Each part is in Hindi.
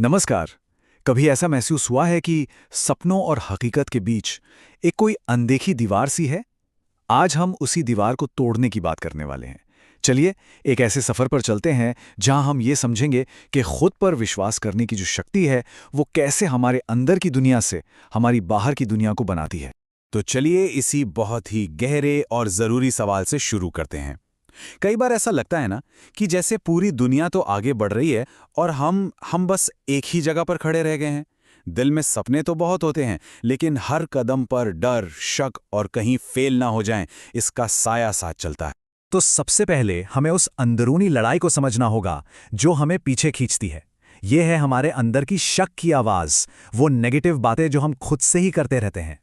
नमस्कार। कभी ऐसा महसूस हुआ है कि सपनों और हकीकत के बीच एक कोई अनदेखी दीवार सी है? आज हम उसी दीवार को तोड़ने की बात करने वाले हैं। चलिए, एक ऐसे सफर पर चलते हैं जहां हम ये समझेंगे कि खुद पर विश्वास करने की जो शक्ति है, वो कैसे हमारे अंदर की दुनिया से हमारी बाहर की दुनिया को बनाती है। तो चलिए इसी बहुत ही गहरे और जरूरी सवाल से शुरू करते हैं। कई बार ऐसा लगता है ना कि जैसे पूरी दुनिया तो आगे बढ़ रही है और हम बस एक ही जगह पर खड़े रह गए हैं। दिल में सपने तो बहुत होते हैं, लेकिन हर कदम पर डर, शक और कहीं फेल ना हो जाएं, इसका साया साथ चलता है। तो सबसे पहले हमें उस अंदरूनी लड़ाई को समझना होगा जो हमें पीछे खींचती है। ये है हमारे अंदर की शक की आवाज, वो नेगेटिव बातें जो हम खुद से ही करते रहते हैं।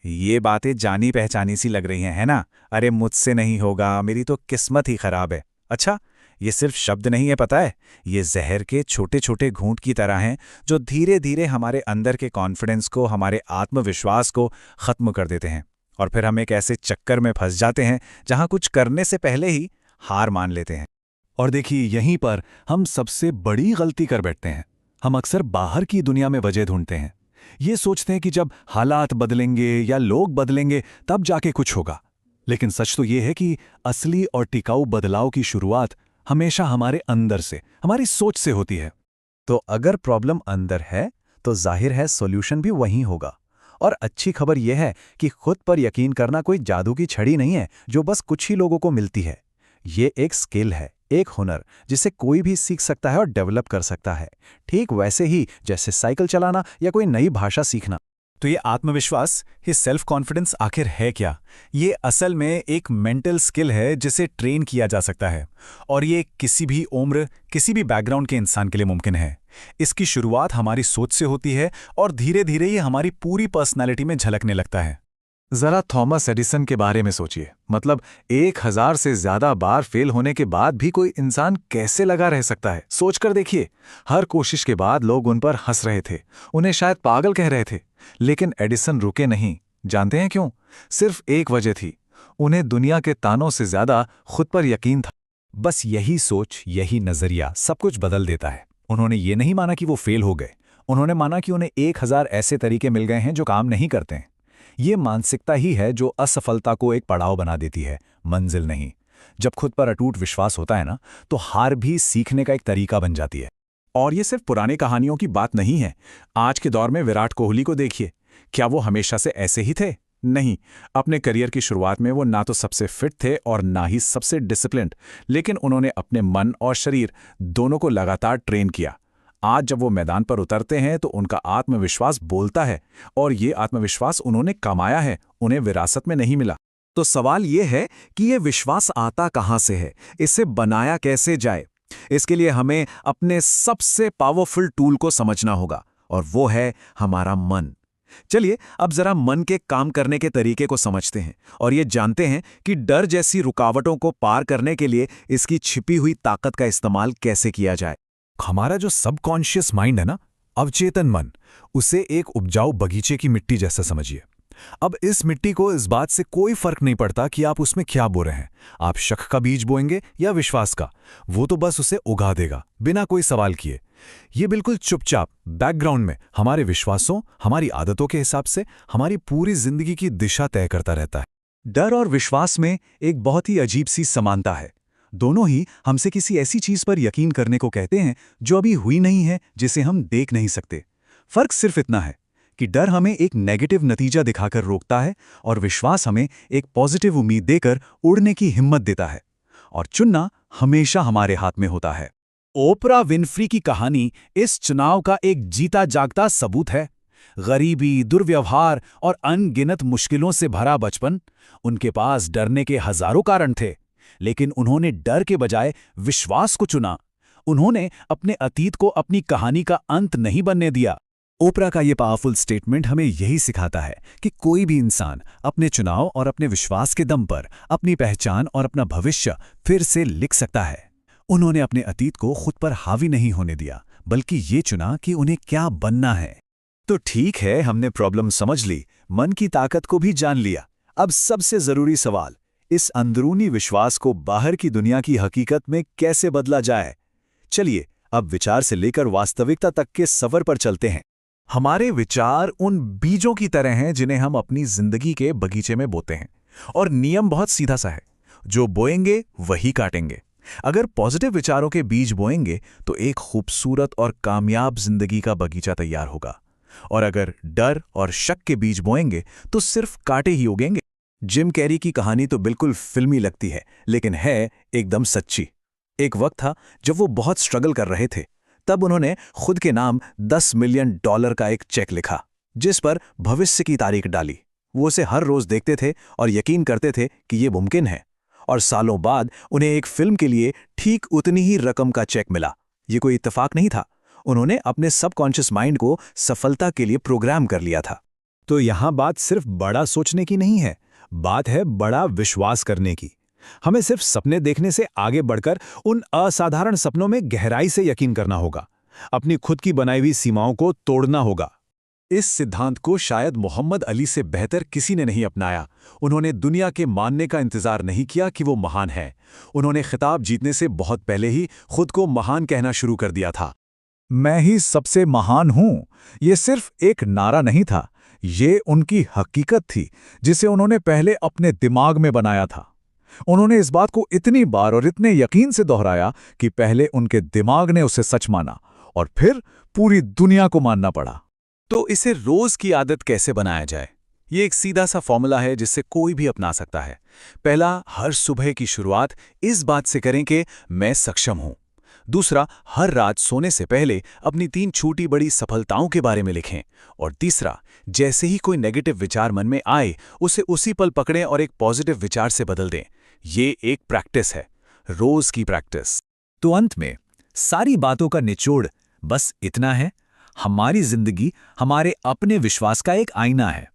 ये बातें जानी पहचानी सी लग रही हैं, है ना? अरे मुझसे नहीं होगा, मेरी तो किस्मत ही खराब है। अच्छा, ये सिर्फ शब्द नहीं है, पता है? ये जहर के छोटे छोटे घूंट की तरह हैं जो धीरे धीरे हमारे अंदर के कॉन्फिडेंस को, हमारे आत्मविश्वास को खत्म कर देते हैं। और फिर हम एक ऐसे चक्कर में फंस जाते हैं जहां कुछ करने से पहले ही हार मान लेते हैं। और देखिए, यहीं पर हम सबसे बड़ी गलती कर बैठते हैं। हम अक्सर बाहर की दुनिया में वजह ढूंढते हैं। ये सोचते हैं कि जब हालात बदलेंगे या लोग बदलेंगे तब जाके कुछ होगा। लेकिन सच तो ये है कि असली और टिकाऊ बदलाव की शुरुआत हमेशा हमारे अंदर से, हमारी सोच से होती है। तो अगर प्रॉब्लम अंदर है, तो जाहिर है सॉल्यूशन भी वहीं होगा। और अच्छी खबर यह है कि खुद पर यकीन करना कोई जादू की छड़ी नहीं है जो बस कुछ ही लोगों को मिलती है। ये एक स्किल है, एक हुनर जिसे कोई भी सीख सकता है और डेवलप कर सकता है। ठीक वैसे ही जैसे साइकिल चलाना या कोई नई भाषा सीखना। तो ये आत्मविश्वास, ये सेल्फ कॉन्फिडेंस आखिर है क्या? ये असल में एक मेंटल स्किल है जिसे ट्रेन किया जा सकता है। और ये किसी भी उम्र, किसी भी बैकग्राउंड के इंसान के लिए मुमकिन है। इसकी शुरुआत हमारी सोच से होती है और धीरे धीरे ये हमारी पूरी पर्सनैलिटी में झलकने लगता है। जरा थॉमस एडिसन के बारे में सोचिए। मतलब 1000 से ज्यादा बार फेल होने के बाद भी कोई इंसान कैसे लगा रह सकता है, सोचकर देखिए। हर कोशिश के बाद लोग उन पर हंस रहे थे, उन्हें शायद पागल कह रहे थे, लेकिन एडिसन रुके नहीं। जानते हैं क्यों? सिर्फ एक वजह थी, उन्हें दुनिया के तानों से ज्यादा खुद पर यकीन था। बस यही सोच, यही नजरिया सब कुछ बदल देता है। उन्होंने ये नहीं माना कि वो फेल हो गए, उन्होंने माना कि उन्हें 1000 ऐसे तरीके मिल गए हैं जो काम नहीं करते हैं। ये मानसिकता ही है जो असफलता को एक पड़ाव बना देती है, मंजिल नहीं। जब खुद पर अटूट विश्वास होता है ना, तो हार भी सीखने का एक तरीका बन जाती है। और ये सिर्फ पुरानी कहानियों की बात नहीं है। आज के दौर में विराट कोहली को देखिए। क्या वो हमेशा से ऐसे ही थे? नहीं। अपने करियर की शुरुआत में वो ना तो सबसे फिट थे और ना ही सबसे डिसिप्लिन्ड, लेकिन उन्होंने अपने मन और शरीर दोनों को लगातार ट्रेन किया। आज जब वो मैदान पर उतरते हैं तो उनका आत्मविश्वास बोलता है, और ये आत्मविश्वास उन्होंने कमाया है, उन्हें विरासत में नहीं मिला। तो सवाल ये है कि ये विश्वास आता कहाँ से है, इसे बनाया कैसे जाए? इसके लिए हमें अपने सबसे पावरफुल टूल को समझना होगा, और वो है हमारा मन। चलिए अब जरा मन के काम करने के तरीके को समझते हैं और ये जानते हैं कि डर जैसी रुकावटों को पार करने के लिए इसकी छिपी हुई ताकत का इस्तेमाल कैसे किया जाए। हमारा जो सबकॉन्शियस माइंड है ना, अवचेतन मन, उसे एक उपजाऊ बगीचे की मिट्टी जैसा समझिए। अब इस मिट्टी को इस बात से कोई फर्क नहीं पड़ता कि आप उसमें क्या बो रहे हैं। आप शक का बीज बोएंगे या विश्वास का, वो तो बस उसे उगा देगा बिना कोई सवाल किए। ये बिल्कुल चुपचाप बैकग्राउंड में हमारे विश्वासों, हमारी आदतों के हिसाब से हमारी पूरी जिंदगी की दिशा तय करता रहता है। डर और विश्वास में एक बहुत ही अजीब सी समानता है। दोनों ही हमसे किसी ऐसी चीज पर यकीन करने को कहते हैं जो अभी हुई नहीं है, जिसे हम देख नहीं सकते। फर्क सिर्फ इतना है कि डर हमें एक नेगेटिव नतीजा दिखाकर रोकता है और विश्वास हमें एक पॉजिटिव उम्मीद देकर उड़ने की हिम्मत देता है। और चुनना हमेशा हमारे हाथ में होता है। ओपरा विनफ्री की कहानी इस चुनाव का एक जीता जागता सबूत है। गरीबी, दुर्व्यवहार और अनगिनत मुश्किलों से भरा बचपन। उनके पास डरने के हजारों कारण थे, लेकिन उन्होंने डर के बजाय विश्वास को चुना। उन्होंने अपने अतीत को अपनी कहानी का अंत नहीं बनने दिया। ओपरा का ये पावरफुल स्टेटमेंट हमें यही सिखाता है कि कोई भी इंसान अपने चुनाव और अपने विश्वास के दम पर अपनी पहचान और अपना भविष्य फिर से लिख सकता है। उन्होंने अपने अतीत को खुद पर हावी नहीं होने दिया, बल्कि ये चुना कि उन्हें क्या बनना है। तो ठीक है, हमने प्रॉब्लम समझ ली, मन की ताकत को भी जान लिया। अब सबसे जरूरी सवाल, इस अंदरूनी विश्वास को बाहर की दुनिया की हकीकत में कैसे बदला जाए? चलिए अब विचार से लेकर वास्तविकता तक के सफर पर चलते हैं। हमारे विचार उन बीजों की तरह हैं जिन्हें हम अपनी जिंदगी के बगीचे में बोते हैं, और नियम बहुत सीधा सा है, जो बोएंगे वही काटेंगे। अगर पॉजिटिव विचारों के बीज बोएंगे तो एक खूबसूरत और कामयाब जिंदगी का बगीचा तैयार होगा, और अगर डर और शक के बीज बोएंगे तो सिर्फ कांटे ही उगेंगे। जिम कैरी की कहानी तो बिल्कुल फिल्मी लगती है, लेकिन है एकदम सच्ची। एक वक्त था जब वो बहुत स्ट्रगल कर रहे थे। तब उन्होंने खुद के नाम $10 मिलियन का एक चेक लिखा, जिस पर भविष्य की तारीख डाली। वो उसे हर रोज देखते थे और यकीन करते थे कि ये मुमकिन है, और सालों बाद उन्हें एक फिल्म के लिए ठीक उतनी ही रकम का चेक मिला। ये कोई इत्तेफाक नहीं था, उन्होंने अपने सबकॉन्शियस माइंड को सफलता के लिए प्रोग्राम कर लिया था। तो यहां बात सिर्फ बड़ा सोचने की नहीं है, बात है बड़ा विश्वास करने की। हमें सिर्फ सपने देखने से आगे बढ़कर उन असाधारण सपनों में गहराई से यकीन करना होगा, अपनी खुद की बनाई हुई सीमाओं को तोड़ना होगा। इस सिद्धांत को शायद मोहम्मद अली से बेहतर किसी ने नहीं अपनाया। उन्होंने दुनिया के मानने का इंतजार नहीं किया कि वो महान है। उन्होंने खिताब जीतने से बहुत पहले ही खुद को महान कहना शुरू कर दिया था। मैं ही सबसे महान हूं, ये सिर्फ एक नारा नहीं था, ये उनकी हकीकत थी जिसे उन्होंने पहले अपने दिमाग में बनाया था। उन्होंने इस बात को इतनी बार और इतने यकीन से दोहराया कि पहले उनके दिमाग ने उसे सच माना और फिर पूरी दुनिया को मानना पड़ा। तो इसे रोज की आदत कैसे बनाया जाए? ये एक सीधा सा फॉर्मूला है जिसे कोई भी अपना सकता है। पहला, हर सुबह की शुरुआत इस बात से करें कि मैं सक्षम हूं। दूसरा, हर रात सोने से पहले अपनी 3 छोटी बड़ी सफलताओं के बारे में लिखें। और तीसरा, जैसे ही कोई नेगेटिव विचार मन में आए, उसे उसी पल पकड़ें और एक पॉजिटिव विचार से बदल दें। ये एक प्रैक्टिस है, रोज की प्रैक्टिस। तो अंत में सारी बातों का निचोड़ बस इतना है, हमारी जिंदगी हमारे अपने विश्वास का एक आईना है।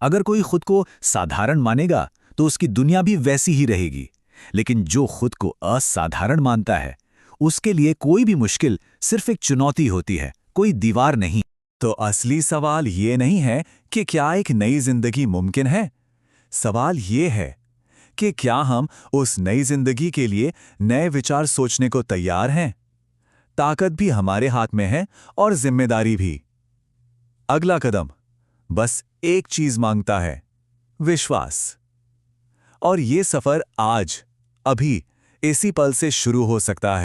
अगर कोई खुद को साधारण मानेगा तो उसकी दुनिया भी वैसी ही रहेगी, लेकिन जो खुद को असाधारण मानता है, उसके लिए कोई भी मुश्किल सिर्फ एक चुनौती होती है, कोई दीवार नहीं। तो असली सवाल ये नहीं है कि क्या एक नई जिंदगी मुमकिन है। सवाल ये है कि क्या हम उस नई जिंदगी के लिए नए विचार सोचने को तैयार हैं। ताकत भी हमारे हाथ में है और जिम्मेदारी भी। अगला कदम बस एक चीज मांगता है, विश्वास। और ये सफर आज, अभी, इसी पल से शुरू हो सकता है।